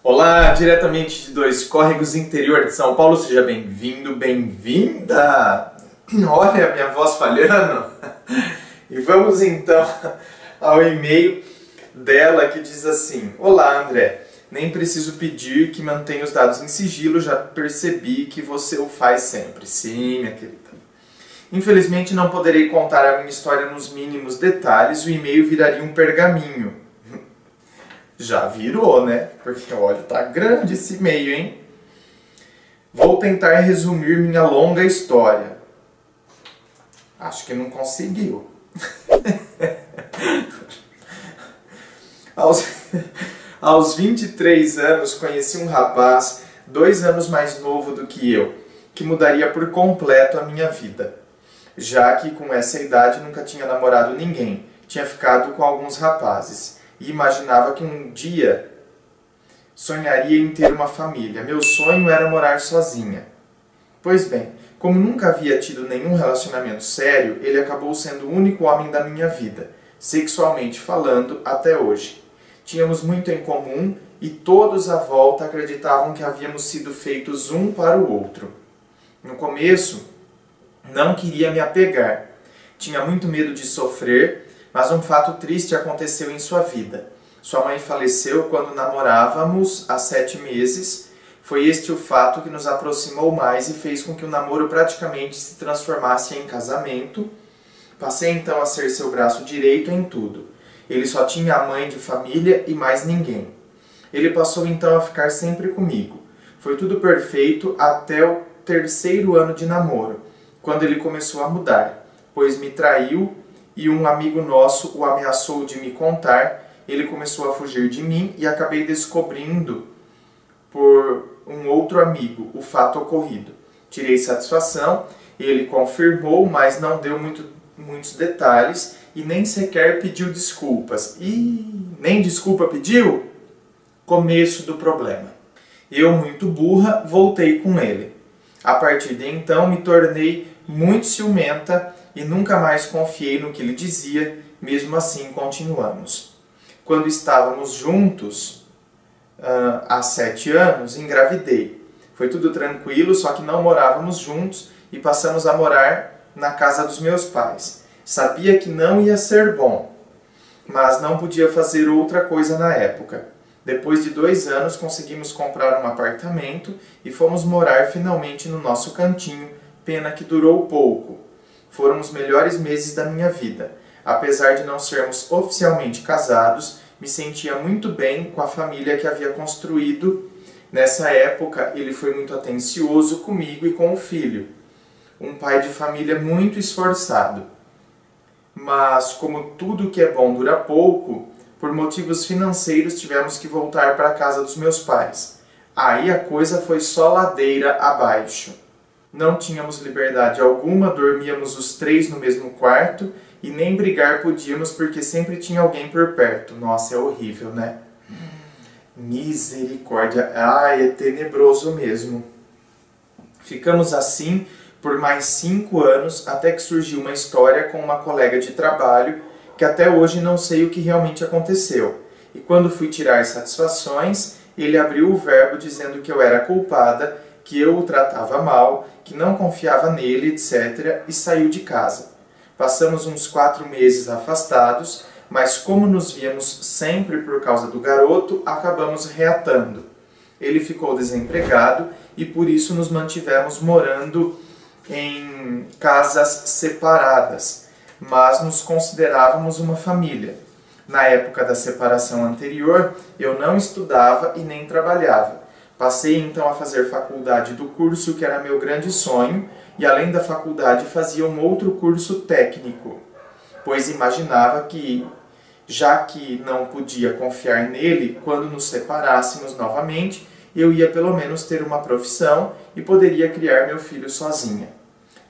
Olá, diretamente de Dois Córregos, interior de São Paulo, seja bem-vindo, bem-vinda! Olha a minha voz falhando! E vamos então ao e-mail dela que diz assim: Olá, André, nem preciso pedir que mantenha os dados em sigilo, já percebi que você o faz sempre. Sim, minha querida. Infelizmente não poderei contar a minha história nos mínimos detalhes, o e-mail viraria um pergaminho. Já virou, né? Porque, olha, tá grande esse e-mail, hein? Vou tentar resumir minha longa história. Acho que não conseguiu. Aos 23 anos, conheci um rapaz 2 anos mais novo do que eu, que mudaria por completo a minha vida. Já que com essa idade nunca tinha namorado ninguém, tinha ficado com alguns rapazes. E imaginava que um dia sonharia em ter uma família. Meu sonho era morar sozinha. Pois bem, como nunca havia tido nenhum relacionamento sério, ele acabou sendo o único homem da minha vida, sexualmente falando, até hoje. Tínhamos muito em comum e todos à volta acreditavam que havíamos sido feitos um para o outro. No começo, não queria me apegar. Tinha muito medo de sofrer, mas um fato triste aconteceu em sua vida. Sua mãe faleceu quando namorávamos há 7 meses. Foi este o fato que nos aproximou mais e fez com que o namoro praticamente se transformasse em casamento. Passei então a ser seu braço direito em tudo. Ele só tinha a mãe de família e mais ninguém. Ele passou então a ficar sempre comigo. Foi tudo perfeito até o 3º ano de namoro, quando ele começou a mudar, pois me traiu e um amigo nosso o ameaçou de me contar. Ele começou a fugir de mim e acabei descobrindo por um outro amigo o fato ocorrido. Tirei satisfação, ele confirmou, mas não deu muitos detalhes e nem sequer pediu desculpas. E nem desculpa pediu? Começo do problema. Eu, muito burra, voltei com ele. A partir de então me tornei muito ciumenta e nunca mais confiei no que ele dizia, mesmo assim continuamos. Quando estávamos juntos, há 7 anos, engravidei. Foi tudo tranquilo, só que não morávamos juntos e passamos a morar na casa dos meus pais. Sabia que não ia ser bom, mas não podia fazer outra coisa na época. Depois de 2 anos conseguimos comprar um apartamento e fomos morar finalmente no nosso cantinho, pena que durou pouco. Foram os melhores meses da minha vida. Apesar de não sermos oficialmente casados, me sentia muito bem com a família que havia construído. Nessa época, ele foi muito atencioso comigo e com o filho. Um pai de família muito esforçado. Mas, como tudo que é bom dura pouco, por motivos financeiros tivemos que voltar para a casa dos meus pais. Aí a coisa foi só ladeira abaixo. Não tínhamos liberdade alguma, dormíamos os 3 no mesmo quarto e nem brigar podíamos porque sempre tinha alguém por perto. Nossa, é horrível, né? Misericórdia. Ai, é tenebroso mesmo. Ficamos assim por mais 5 anos até que surgiu uma história com uma colega de trabalho que até hoje não sei o que realmente aconteceu. E quando fui tirar satisfações, ele abriu o verbo dizendo que eu era culpada, que eu o tratava mal, que não confiava nele, etc., e saiu de casa. Passamos uns 4 meses afastados, mas como nos víamos sempre por causa do garoto, acabamos reatando. Ele ficou desempregado e por isso nos mantivemos morando em casas separadas, mas nos considerávamos uma família. Na época da separação anterior, eu não estudava e nem trabalhava. Passei então a fazer faculdade do curso que era meu grande sonho e além da faculdade fazia um outro curso técnico, pois imaginava que, já que não podia confiar nele, quando nos separássemos novamente, eu ia pelo menos ter uma profissão e poderia criar meu filho sozinha.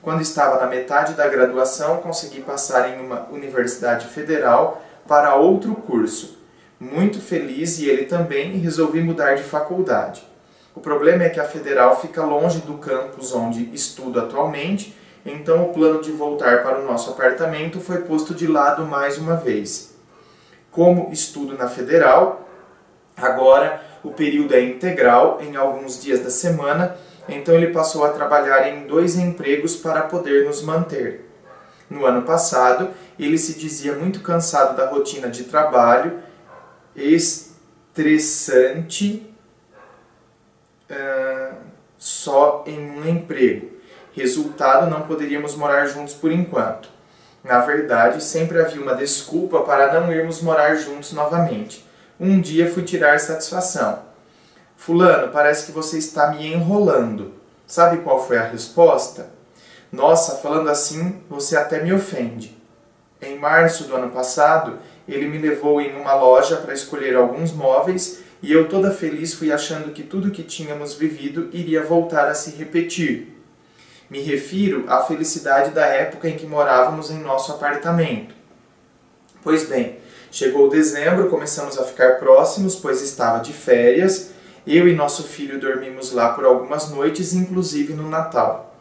Quando estava na metade da graduação, consegui passar em uma universidade federal para outro curso. Muito feliz e ele também, resolvi mudar de faculdade. O problema é que a federal fica longe do campus onde estudo atualmente, então o plano de voltar para o nosso apartamento foi posto de lado mais uma vez. Como estudo na federal, agora o período é integral em alguns dias da semana, então ele passou a trabalhar em 2 empregos para poder nos manter. No ano passado, ele se dizia muito cansado da rotina de trabalho, estressante, só em um emprego. Resultado, não poderíamos morar juntos por enquanto. Na verdade, sempre havia uma desculpa para não irmos morar juntos novamente. Um dia fui tirar satisfação. Fulano, parece que você está me enrolando. Sabe qual foi a resposta? Nossa, falando assim, você até me ofende. Em março do ano passado, ele me levou em uma loja para escolher alguns móveis e eu toda feliz fui achando que tudo que tínhamos vivido iria voltar a se repetir. Me refiro à felicidade da época em que morávamos em nosso apartamento. Pois bem, chegou dezembro, começamos a ficar próximos, pois estava de férias. Eu e nosso filho dormimos lá por algumas noites, inclusive no Natal.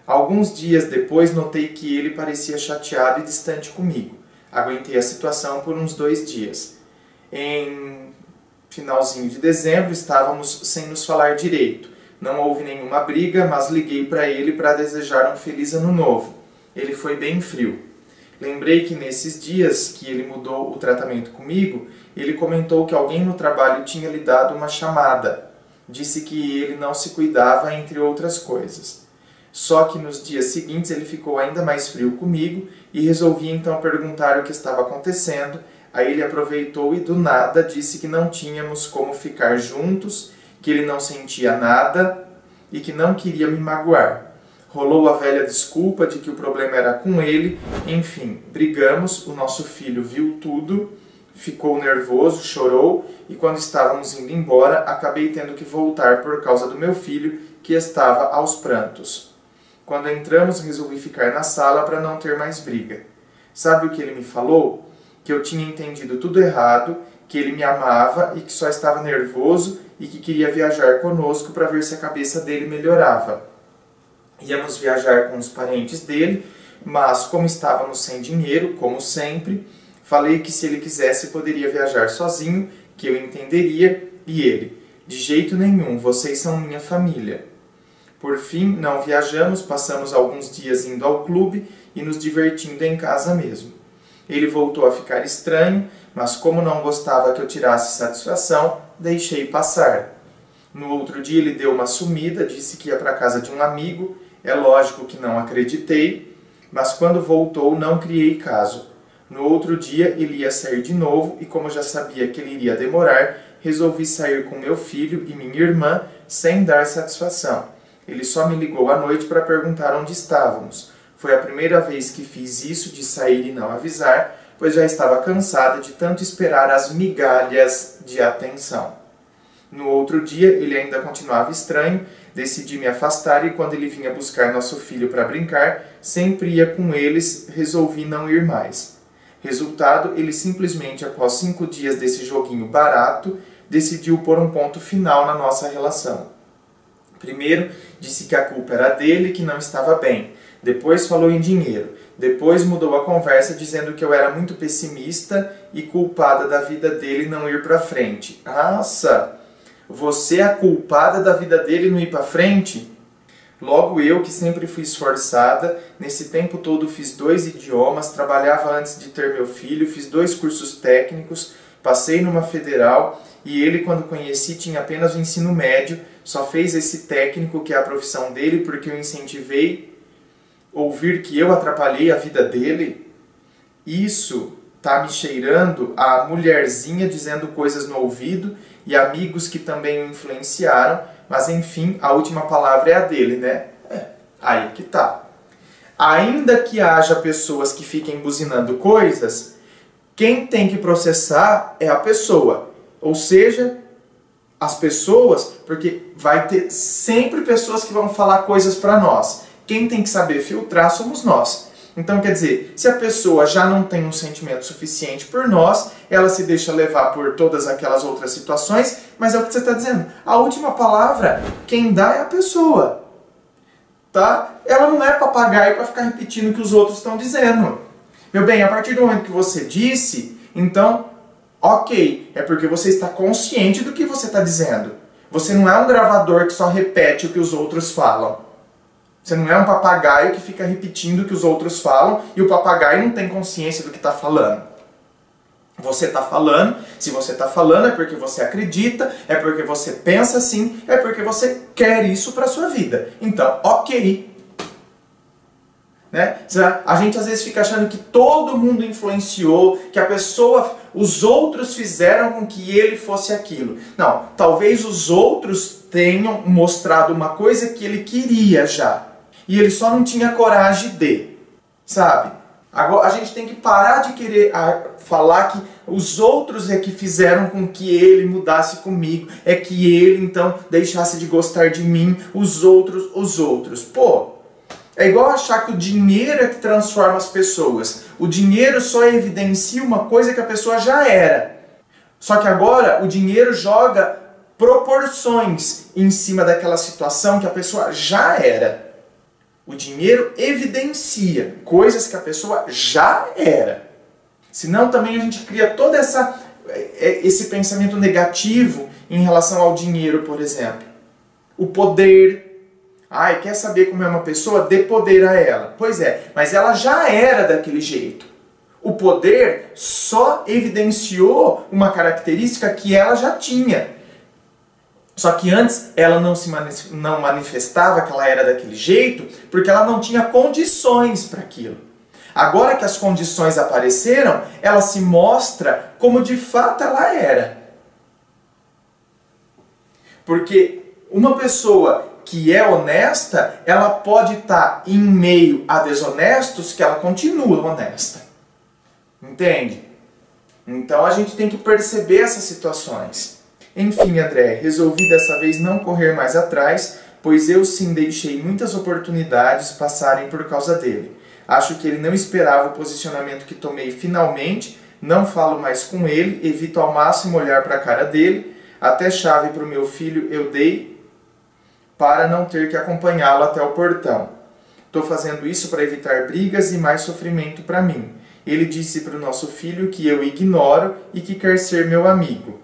Alguns dias depois notei que ele parecia chateado e distante comigo. Aguentei a situação por uns 2 dias. Em finalzinho de dezembro estávamos sem nos falar direito. Não houve nenhuma briga, mas liguei para ele para desejar um feliz ano novo. Ele foi bem frio. Lembrei que nesses dias que ele mudou o tratamento comigo, ele comentou que alguém no trabalho tinha lhe dado uma chamada. Disse que ele não se cuidava, entre outras coisas. Só que nos dias seguintes ele ficou ainda mais frio comigo e resolvi então perguntar o que estava acontecendo. Aí ele aproveitou e do nada disse que não tínhamos como ficar juntos, que ele não sentia nada e que não queria me magoar. Rolou a velha desculpa de que o problema era com ele. Enfim, brigamos, o nosso filho viu tudo, ficou nervoso, chorou e quando estávamos indo embora, acabei tendo que voltar por causa do meu filho, que estava aos prantos. Quando entramos, resolvi ficar na sala para não ter mais briga. Sabe o que ele me falou? Que eu tinha entendido tudo errado, que ele me amava e que só estava nervoso e que queria viajar conosco para ver se a cabeça dele melhorava. Íamos viajar com os parentes dele, mas como estávamos sem dinheiro, como sempre, falei que se ele quisesse poderia viajar sozinho, que eu entenderia, e ele, de jeito nenhum, vocês são minha família. Por fim, não viajamos, passamos alguns dias indo ao clube e nos divertindo em casa mesmo. Ele voltou a ficar estranho, mas como não gostava que eu tirasse satisfação, deixei passar. No outro dia ele deu uma sumida, disse que ia para a casa de um amigo. É lógico que não acreditei, mas quando voltou não criei caso. No outro dia ele ia sair de novo e como já sabia que ele iria demorar, resolvi sair com meu filho e minha irmã sem dar satisfação. Ele só me ligou à noite para perguntar onde estávamos. Foi a primeira vez que fiz isso de sair e não avisar, pois já estava cansada de tanto esperar as migalhas de atenção. No outro dia, ele ainda continuava estranho, decidi me afastar e quando ele vinha buscar nosso filho para brincar, sempre ia com eles, resolvi não ir mais. Resultado, ele simplesmente, após 5 dias desse joguinho barato, decidiu pôr um ponto final na nossa relação. Primeiro, disse que a culpa era dele, que não estava bem. Depois falou em dinheiro. Depois mudou a conversa dizendo que eu era muito pessimista e culpada da vida dele não ir para frente. Nossa, você é a culpada da vida dele não ir para frente? Logo eu, que sempre fui esforçada, nesse tempo todo fiz 2 idiomas, trabalhava antes de ter meu filho, fiz 2 cursos técnicos, passei numa federal e ele, quando conheci, tinha apenas o ensino médio, só fez esse técnico que é a profissão dele porque eu incentivei ouvir que eu atrapalhei a vida dele. Isso tá me cheirando a mulherzinha dizendo coisas no ouvido e amigos que também o influenciaram, mas enfim, a última palavra é a dele, né? Aí que tá. Ainda que haja pessoas que fiquem buzinando coisas, quem tem que processar é a pessoa. Ou seja, as pessoas, porque vai ter sempre pessoas que vão falar coisas para nós. Quem tem que saber filtrar somos nós. Então, quer dizer, se a pessoa já não tem um sentimento suficiente por nós, ela se deixa levar por todas aquelas outras situações, mas é o que você está dizendo. A última palavra, quem dá é a pessoa. Tá? Ela não é papagaio para ficar repetindo o que os outros estão dizendo. Meu bem, a partir do momento que você disse, então Ok, é porque você está consciente do que você está dizendo. Você não é um gravador que só repete o que os outros falam. Você não é um papagaio que fica repetindo o que os outros falam e o papagaio não tem consciência do que está falando. Você está falando, se você está falando é porque você acredita, é porque você pensa assim, é porque você quer isso para a sua vida. Então, ok. Né? A gente às vezes fica achando que todo mundo influenciou, que a pessoa, os outros fizeram com que ele fosse aquilo. Não, talvez os outros tenham mostrado uma coisa que ele queria já. E ele só não tinha coragem de, sabe? Agora a gente tem que parar de querer falar que os outros é que fizeram com que ele mudasse comigo, é que ele então deixasse de gostar de mim, os outros. Pô, é igual achar que o dinheiro é que transforma as pessoas. O dinheiro só evidencia uma coisa que a pessoa já era. Só que agora o dinheiro joga proporções em cima daquela situação que a pessoa já era. O dinheiro evidencia coisas que a pessoa já era. Senão também a gente cria todo esse pensamento negativo em relação ao dinheiro, por exemplo. O poder. Ai, quer saber como é uma pessoa? Dê poder a ela. Pois é, mas ela já era daquele jeito. O poder só evidenciou uma característica que ela já tinha. Só que antes ela não manifestava que ela era daquele jeito porque ela não tinha condições para aquilo. Agora que as condições apareceram, ela se mostra como de fato ela era. Porque uma pessoa que é honesta, ela pode estar em meio a desonestos que ela continua honesta. Entende? Então a gente tem que perceber essas situações. Enfim, André, resolvi dessa vez não correr mais atrás, pois eu sim deixei muitas oportunidades passarem por causa dele. Acho que ele não esperava o posicionamento que tomei finalmente, não falo mais com ele, evito ao máximo olhar para a cara dele, até chave para o meu filho eu dei para não ter que acompanhá-lo até o portão. Estou fazendo isso para evitar brigas e mais sofrimento para mim. Ele disse para o nosso filho que eu ignoro e que quer ser meu amigo.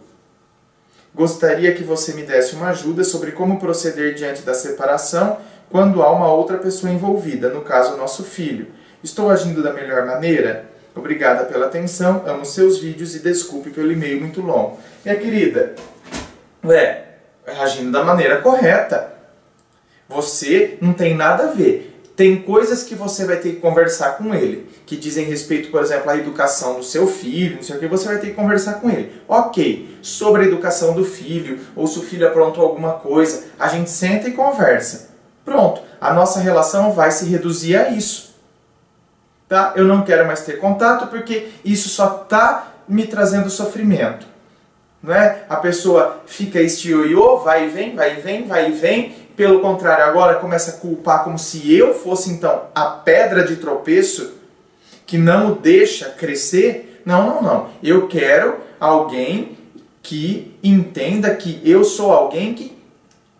Gostaria que você me desse uma ajuda sobre como proceder diante da separação quando há uma outra pessoa envolvida, no caso, o nosso filho. Estou agindo da melhor maneira? Obrigada pela atenção, amo seus vídeos e desculpe pelo e-mail muito longo. Minha querida, agindo da maneira correta. Você não tem nada a ver. Tem coisas que você vai ter que conversar com ele, que dizem respeito, por exemplo, à educação do seu filho, não sei o que, você vai ter que conversar com ele. Ok, sobre a educação do filho, ou se o filho aprontou alguma coisa, a gente senta e conversa. Pronto, a nossa relação vai se reduzir a isso. Tá? Eu não quero mais ter contato porque isso só está me trazendo sofrimento. Não é? A pessoa fica este ioiô, vai e vem, vai e vem, vai e vem. Pelo contrário, agora começa a culpar como se eu fosse, então, a pedra de tropeço que não o deixa crescer. Não. Eu quero alguém que entenda que eu sou alguém que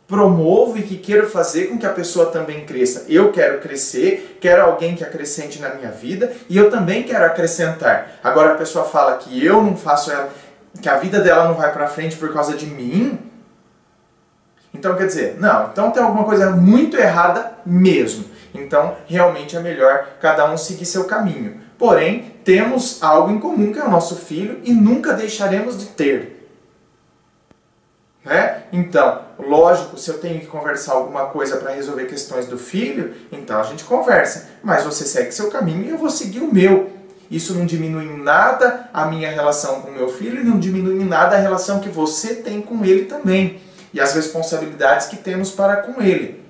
promovo e que quero fazer com que a pessoa também cresça. Eu quero crescer, quero alguém que acrescente na minha vida e eu também quero acrescentar. Agora a pessoa fala que eu não faço ela, que a vida dela não vai para frente por causa de mim. Então quer dizer, não, então tem alguma coisa muito errada mesmo. Então realmente é melhor cada um seguir seu caminho. Porém, temos algo em comum que é o nosso filho e nunca deixaremos de ter. Né? Então, lógico, se eu tenho que conversar alguma coisa para resolver questões do filho, então a gente conversa. Mas você segue seu caminho e eu vou seguir o meu. Isso não diminui em nada a minha relação com o meu filho e não diminui em nada a relação que você tem com ele também. E as responsabilidades que temos para com ele.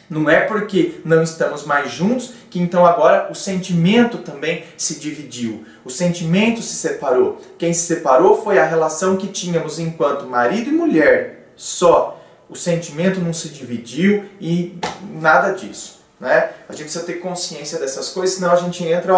Não é porque não estamos mais juntos que então agora o sentimento também se dividiu. O sentimento se separou. Quem se separou foi a relação que tínhamos enquanto marido e mulher. Só. O sentimento não se dividiu e nada disso. Né? A gente precisa ter consciência dessas coisas, senão a gente entra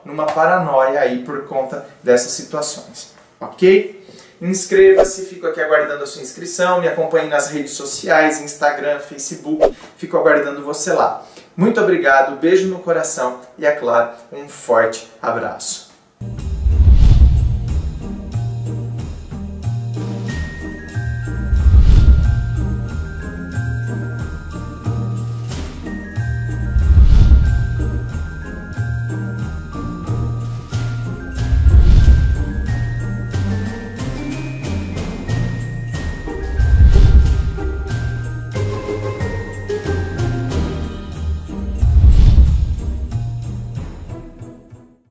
numa paranoia aí por conta dessas situações. Ok? Inscreva-se, fico aqui aguardando a sua inscrição, me acompanhe nas redes sociais, Instagram, Facebook, fico aguardando você lá. Muito obrigado, beijo no coração e, é claro, um forte abraço.